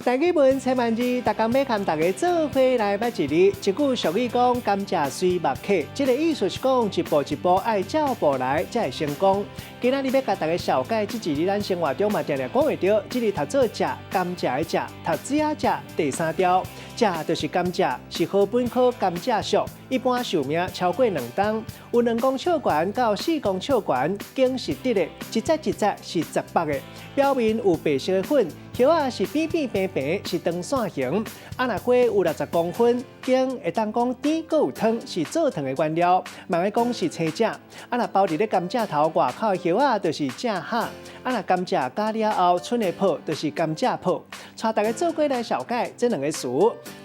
大家问千万字，大家要和大家做伙来捌一字。一句俗语讲：甘蔗虽木刻。这个意思是讲一步一步爱照步来，才会成功。今仔日要甲大家小解这字，咱生活中嘛常常讲会到。这里读做食，甘蔗的蔗，读子啊食。第三条，蔗就是甘蔗，是禾本科甘蔗属，一般寿命超过2冬，有2公尺悬到4公尺悬，茎是直的，一节一节是直白的，表面有白色的粉。叶仔是扁扁平平，是长线形。啊，若花有60公分，茎会当讲甜搁有汤，是做汤的原料。嘛爱讲是青蔗。啊，若包伫咧甘蔗头外口的叶仔，就是蔗核。啊，若甘蔗加了后，剩的泡就是甘蔗泡。带大家做过来小解这2个词。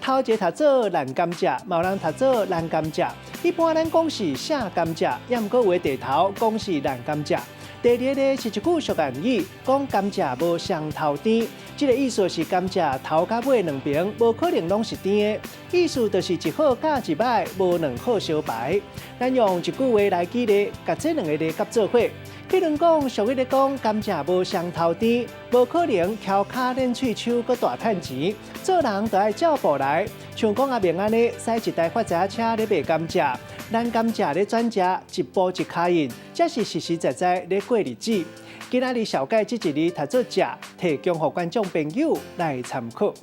头一个读做烂甘蔗，嘛有人读做烂甘蔗。一般咱讲是下甘蔗，也毋过有的地头讲是烂甘蔗。第二个是一句俗谚语，讲甘蔗无双头甜。这个意思是甘蔗头甲尾2边无可能拢是甜的，意思就是一好甲一歹，无2好相排。咱用一句话来举例，甲这2个例夹做伙。譬如讲，俗语咧讲甘蔗无双头甜，无可能翘脚练喙手，搁大趁钱。做人就爱照步来，像讲阿明安尼，驶一台发财车咧卖甘蔗，咱甘蔗咧转食，一步一脚印，才是实实在在咧过日子。今仔日小解这一字读做食，提供给观众朋友来参考。